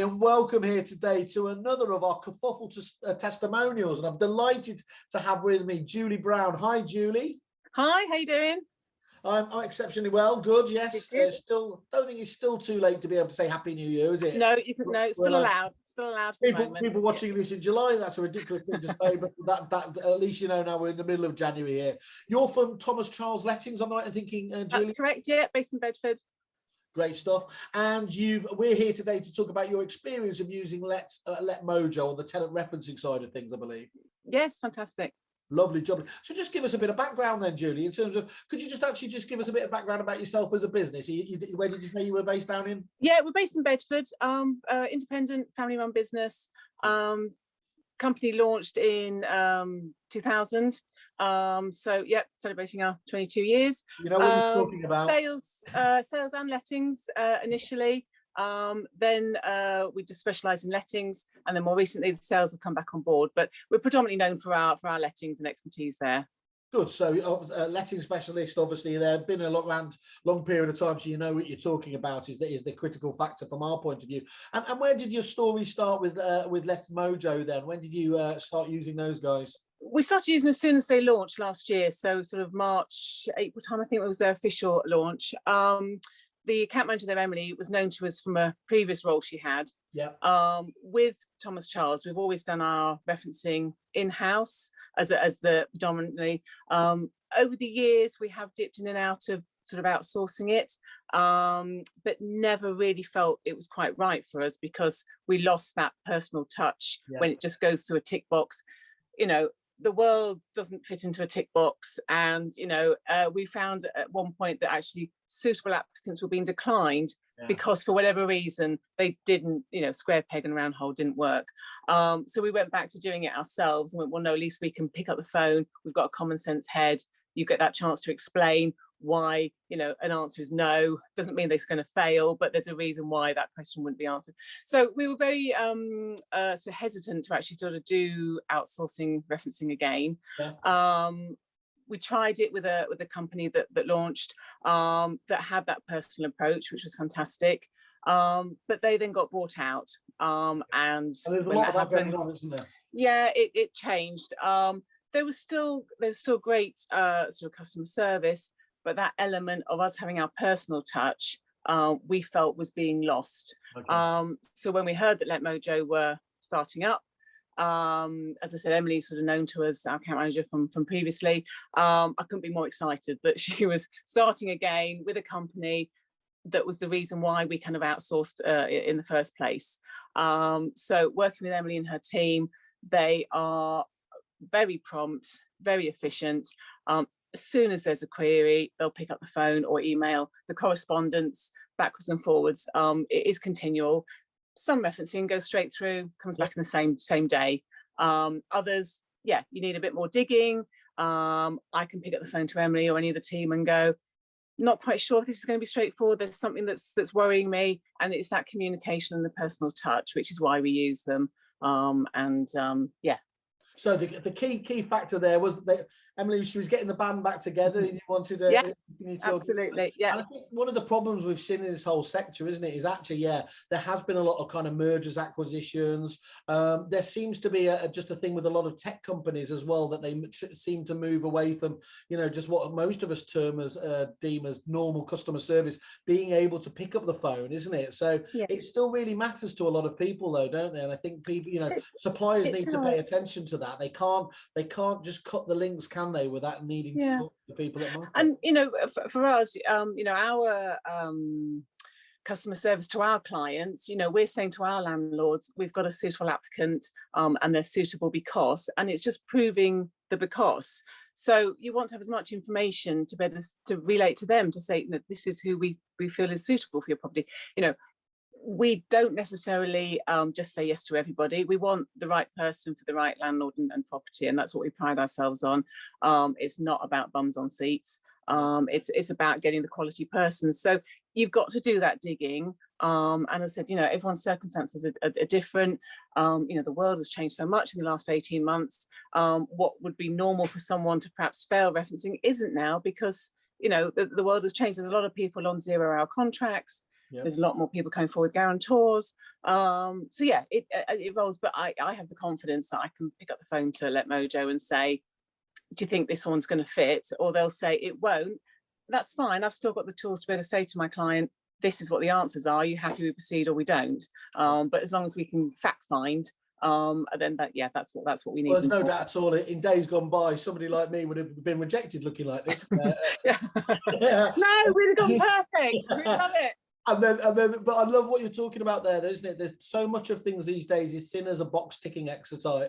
and welcome here today to another of our kerfuffle testimonials. And I'm delighted to have with me Julie Brown. Hi, Julie. Hi, how you doing? I'm exceptionally well. Good, yes. Good. Still, don't think it's still too late to be able to say Happy New Year, is it? No, you can. No, it's still allowed. Still allowed for the moment. People watching this in July, that's a ridiculous thing to say, but that at least you know now we're in the middle of January here. You're from Thomas Charles Lettings, I'm right in thinking, Julie? That's correct. Yeah, based in Bedford. Great stuff. And we're here today to talk about your experience of using Letmojo on the tenant referencing side of things, I believe. Yes, fantastic. Lovely job. So just give us a bit of background then, Julie, in terms of, could you just give us a bit of background about yourself as a business? Where did you say you were based down in? Yeah, we're based in Bedford, independent family-run business. Company launched in 2000. So yeah, celebrating our 22 years. You know what you're talking about. Sales and lettings initially. Then we just specialise in lettings, and then more recently the sales have come back on board. But we're predominantly known for our lettings and expertise there. Good. So letting specialist, obviously they've been a long period of time, so you know what you're talking about is the critical factor from our point of view. And where did your story start with Letmojo then? When did you start using those guys? We started using them as soon as they launched last year, so sort of March, April time, I think it was their official launch. The account manager there, Emily, was known to us from a previous role she had. Yeah. With Thomas Charles, we've always done our referencing in-house as the predominantly. Over the years, we have dipped in and out of sort of outsourcing it, but never really felt it was quite right for us because we lost that personal touch when it just goes to a tick box. You know, the world doesn't fit into a tick box, and we found at one point that actually suitable applicants were being declined because for whatever reason they didn't, square peg and round hole didn't work. So we went back to doing it ourselves and went, well, no, at least we can pick up the phone. We've got a common sense head. You get that chance to explain why an answer is no. Doesn't mean they're going to fail, but there's a reason why that question wouldn't be answered. So we were very hesitant to actually sort of do outsourcing referencing again. We tried it with a company that launched that had that personal approach, which was fantastic, but they then got bought out, and there's a lot of that going on, isn't there? Yeah, it changed. There was still great sort of customer service, but that element of us having our personal touch, we felt was being lost. Okay. So when we heard that Letmojo were starting up, as I said, Emily's sort of known to us, our account manager from previously. I couldn't be more excited that she was starting again with a company that was the reason why we kind of outsourced in the first place. So working with Emily and her team, they are very prompt, very efficient. As soon as there's a query, they'll pick up the phone or email. The correspondence backwards and forwards, it is continual. Some referencing goes straight through, comes back in the same day. Others, you need a bit more digging. I can pick up the phone to Emily or any of the team and go, not quite sure if this is going to be straightforward. There's something that's worrying me, and it's that communication and the personal touch, which is why we use them. So the key factor there was that Emily, she was getting the band back together, and you wanted to continue to absolutely, yeah. And I think one of the problems we've seen in this whole sector, isn't it, is actually there has been a lot of kind of mergers, acquisitions. There seems to be just a thing with a lot of tech companies as well, that they seem to move away from just what most of us deem as normal customer service, being able to pick up the phone, isn't it? So it still really matters to a lot of people, though, don't they? And I think people, suppliers need to pay attention to that. They can't just cut the links, can they, without needing to talk to the people that might. And for us, our customer service to our clients, we're saying to our landlords, we've got a suitable applicant, and they're suitable because, and it's just proving the because. So you want to have as much information to be able to relate to them, to say that this is who we feel is suitable for your property. We don't necessarily just say yes to everybody. We want the right person for the right landlord and property, and that's what we pride ourselves on. It's not about bums on seats. It's about getting the quality person. So you've got to do that digging. And as I said, everyone's circumstances are different. The world has changed so much in the last 18 months. What would be normal for someone to perhaps fail referencing isn't now, because the world has changed. There's a lot of people on 0-hour contracts. There's a lot more people coming forward, guarantors. So yeah, it evolves, but I have the confidence that I can pick up the phone to Letmojo and say, do you think this one's going to fit? Or they'll say it won't. That's fine. I've still got the tools to be able to say to my client, this is what the answers are. Are you happy we proceed or we don't? But as long as we can fact find, then that's what we need. Well, there's no doubt at all. In days gone by, somebody like me would have been rejected looking like this. Yeah. No, we'd have gone perfect. We love it. And then, but I love what you're talking about there, isn't it? There's so much of things these days is seen as a box ticking exercise,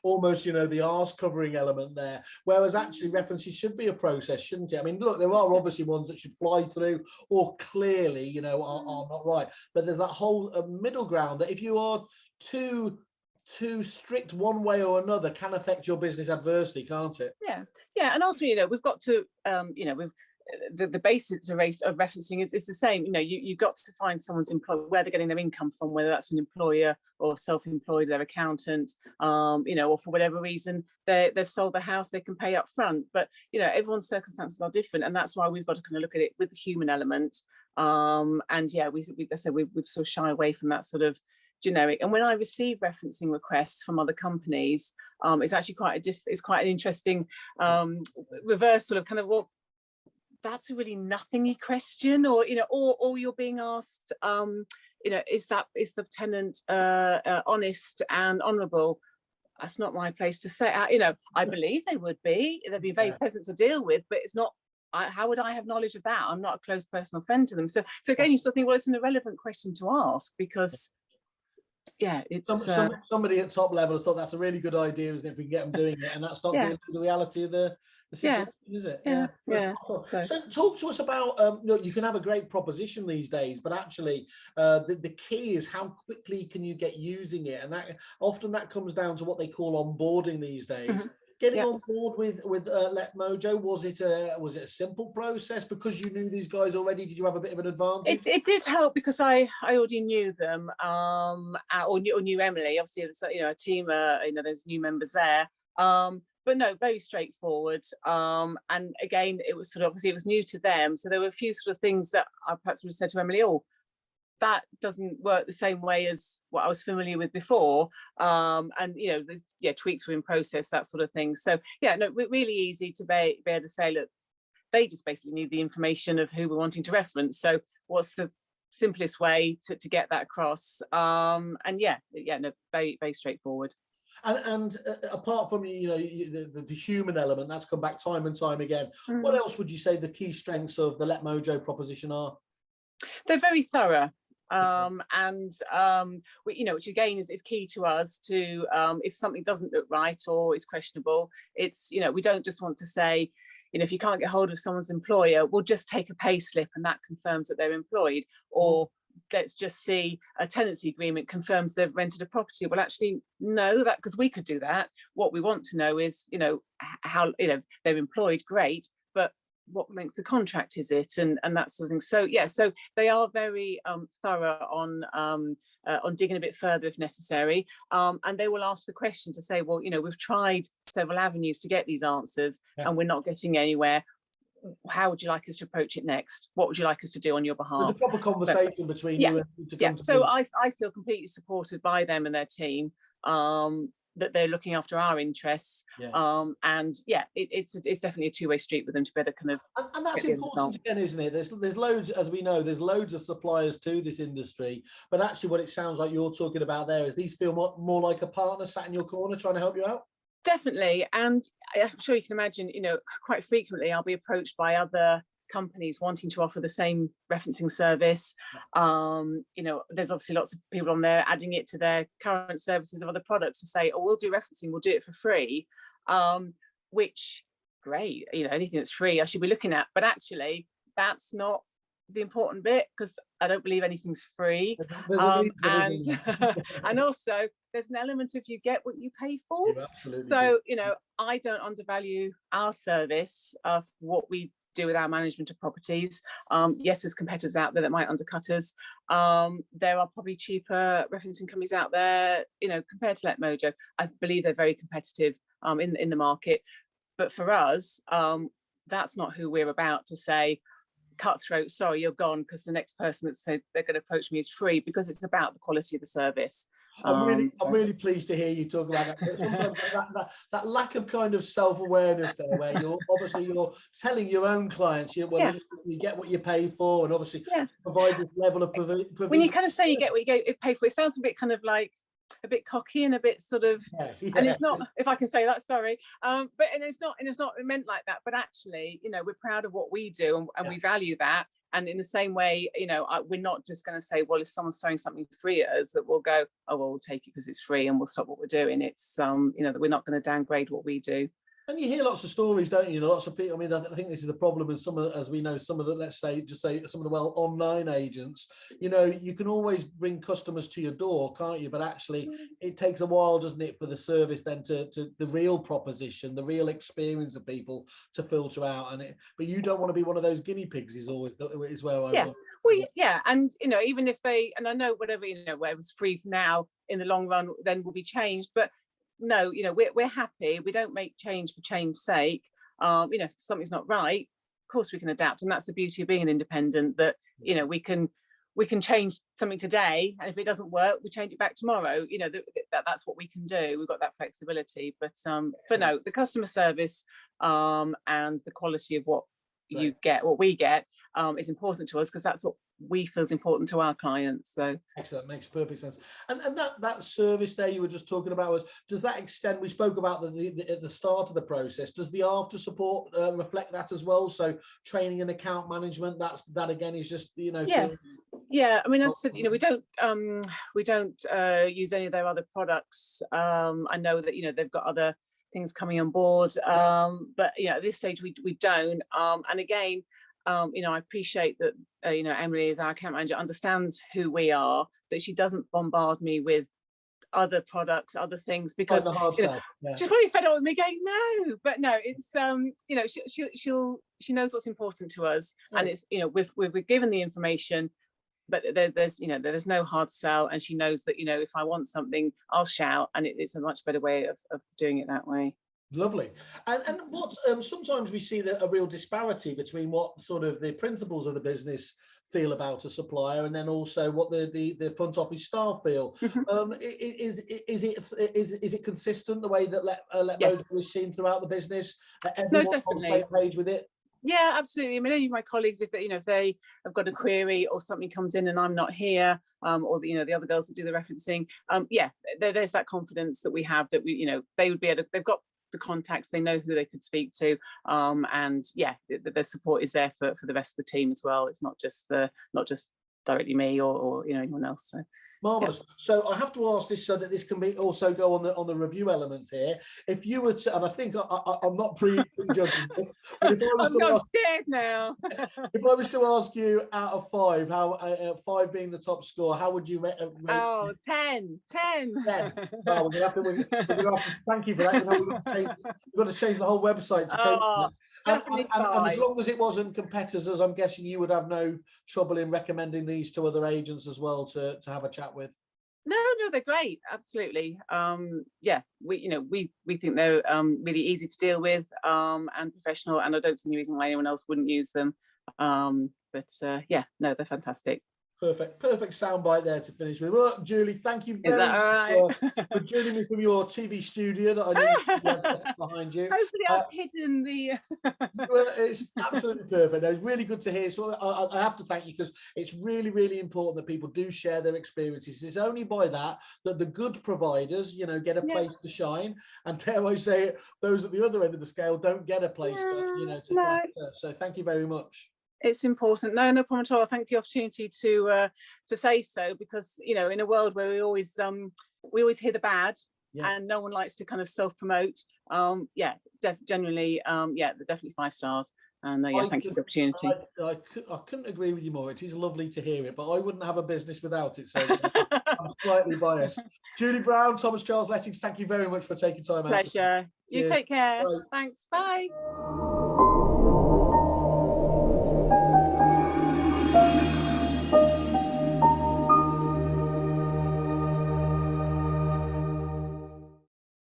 almost, the arse covering element there. Whereas actually references should be a process, shouldn't it? I mean, look, there are obviously ones that should fly through or clearly, are not right. But there's that whole middle ground that if you are too strict one way or another can affect your business adversely, can't it? Yeah. And also, we've got to, the basics of referencing is the same. You've got to find someone's where they're getting their income from, whether that's an employer or self-employed, their accountant, or for whatever reason they've sold their house, they can pay up front. But everyone's circumstances are different, and that's why we've got to kind of look at it with the human element. And yeah, we sort of shy away from that sort of generic. And when I receive referencing requests from other companies, it's actually it's quite an interesting reversal of kind of, well, that's a really nothingy question, or you're being asked, is the tenant honest and honourable? That's not my place to say. I believe they would be. They'd be very pleasant to deal with, but it's not. How would I have knowledge of that? I'm not a close personal friend to them. So again, you still think, well, it's an irrelevant question to ask because. Yeah, it's somebody at top level thought that's a really good idea, isn't it? If we can get them doing it, and that's not dealing with the reality of the situation, is it? Yeah. So talk to us about you can have a great proposition these days, but actually the key is how quickly can you get using it, and that often comes down to what they call onboarding these days. Getting on board with Letmojo, was it a simple process because you knew these guys already? Did you have a bit of an advantage? It did help because I already knew them, or knew Emily. Obviously, there's a team. There's new members there. But no, very straightforward. And again, it was sort of obviously it was new to them, so there were a few sort of things that I perhaps would have said to Emily, oh, that doesn't work the same way as what I was familiar with before. And tweaks were in process, that sort of thing. So yeah, no, really easy to be able to say, look, they just basically need the information of who we're wanting to reference. So what's the simplest way to get that across? And very, very straightforward. And apart from the human element that's come back time and time again, what else would you say the key strengths of the Letmojo proposition are? They're very thorough. Which again is key to us to if something doesn't look right or is questionable, it's we don't just want to say, if you can't get hold of someone's employer, we'll just take a pay slip and that confirms that they're employed, or let's just see a tenancy agreement confirms they've rented a property. Well, actually, no, that because we could do that. What we want to know is, how they're employed, great, but what length of contract is it, and that sort of thing. So yeah, so they are very thorough on digging a bit further if necessary, and they will ask the question to say, well, we've tried several avenues to get these answers and we're not getting anywhere. How would you like us to approach it next? What would you like us to do on your behalf? There's a proper conversation between you and so I feel completely supported by them and their team, that they're looking after our interests, and it's definitely a two-way street with them to better kind of, and that's important again, isn't it? There's loads, as we know, there's loads of suppliers to this industry, but actually what it sounds like you're talking about there is these feel more like a partner sat in your corner trying to help you out. Definitely. And I'm sure you can imagine, quite frequently I'll be approached by other companies wanting to offer the same referencing service. There's obviously lots of people on there adding it to their current services of other products to say, oh, we'll do referencing, we'll do it for free, which great, anything that's free I should be looking at. But actually that's not the important bit, because I don't believe anything's free. And also there's an element of you get what you pay for. So I don't undervalue our service of what we do with our management of properties. Yes, there's competitors out there that might undercut us. There are probably cheaper referencing companies out there, compared to Letmojo. I believe they're very competitive in the market. But for us, that's not who we're about to say, cutthroat, sorry, you're gone, because the next person that said they're going to approach me is free, because it's about the quality of the service. I'm really pleased to hear you talk about that. But sometimes that lack of kind of self-awareness there, where you're telling your own clients, you get what you pay for, and obviously provide this level of provision. When you kind of say you get what you pay for, it sounds a bit kind of like a bit cocky and a bit sort of, and it's not, if I can say that, sorry, but it's not meant like that. But actually, you know, we're proud of what we do, and we value that. And in the same way, you know, we're not just going to say, well, if someone's throwing something free at us, that we'll go, oh, well, we'll take it because it's free, and we'll stop what we're doing. It's, you know, that we're not going to downgrade what we do. And you hear lots of stories, don't you? You know, lots of people. I mean, I think this is the problem with some of, as we know, some of the, let's say, just say some of the online agents. You know, you can always bring customers to your door, can't you? But actually, it takes a while, doesn't it, for the service then to the real proposition, the real experience of people to filter out. And but you don't want to be one of those guinea pigs. Is where I. Yeah. Well, yeah, and you know, even if they, and I know whatever, you know, whatever's free now in the long run then will be changed, but no, you know, we're happy. We don't make change for change's sake. You know, if something's not right, of course we can adapt, and that's the beauty of being an independent. That, you know, we can change something today, and if it doesn't work, we change it back tomorrow. You know, that's what we can do. We've got that flexibility. But no, the customer service and the quality of what you get, what we get, is important to us, because that's what we feel is important to our clients. So excellent, makes perfect sense. And that service there you were just talking about, does that extend? We spoke about at the start of the process. Does the after support reflect that as well? So training and account management, that again is just, you know. Yes. Yeah, I mean, as I said, you know, we don't use any of their other products. I know that, you know, they've got other things coming on board, but you know, at this stage we don't. And again, you know, I appreciate that, you know, Emily, as our account manager, understands who we are, that she doesn't bombard me with other products, other things, because you know, she's probably fed up with me going, no, but no, it's you know, she knows what's important to us, and it's, you know, we're given the information, but there's, you know, there's no hard sell, and she knows that, you know, if I want something, I'll shout, and it's a much better way of doing it that way. Lovely. And what sometimes we see a real disparity between what sort of the principals of the business feel about a supplier, and then also what the front office staff feel. Is it consistent, the way that Letmojo is seen throughout the business? Everyone's on the same page with it? Yeah, absolutely. I mean, any of my colleagues, if they, you know, if they have got a query or something comes in and I'm not here, or you know, the other girls that do the referencing, yeah, there's that confidence that we have, that we, you know, they would be able to, they've got the contacts, they know who they could speak to, and yeah, the support is there for the rest of the team as well. It's not just directly me or you know, anyone else. So marvelous. Yeah. So I have to ask this so that this can be also go on the review element here. If you were to, and I think I'm not prejudging this, but if I was I'm scared now. If I was to ask you out of 5, how 5 being the top score, how would you rate? Oh, 10. 10. Well, we're gonna have to thank you for that. You know, we've got to change the whole website to cope with that. And as long as it wasn't competitors, I'm guessing you would have no trouble in recommending these to other agents as well to have a chat with. No, they're great. Absolutely. Yeah, we think they're really easy to deal with, and professional, and I don't see any reason why anyone else wouldn't use them. But yeah, no, they're fantastic. Perfect soundbite there to finish with. Well, Julie, thank you very much for joining me from your TV studio that I knew behind you. Hopefully I've hidden the... It's absolutely perfect. It's really good to hear. So I have to thank you, because it's really, really important that people do share their experiences. It's only by that the good providers, you know, get a place to shine. And dare I say it, those at the other end of the scale don't get a place to so thank you very much. It's important. No problem at all. Thank you for the opportunity to say so, because, you know, in a world where we always hear the bad, and no one likes to kind of self-promote, yeah, generally, yeah, they're definitely 5 stars. And yeah, thank you for the opportunity. I couldn't agree with you more. It is lovely to hear it, but I wouldn't have a business without it. So I'm slightly biased. Julie Brown, Thomas Charles Lettings, thank you very much for taking time out. Pleasure. You take care. Bye. Thanks. Bye.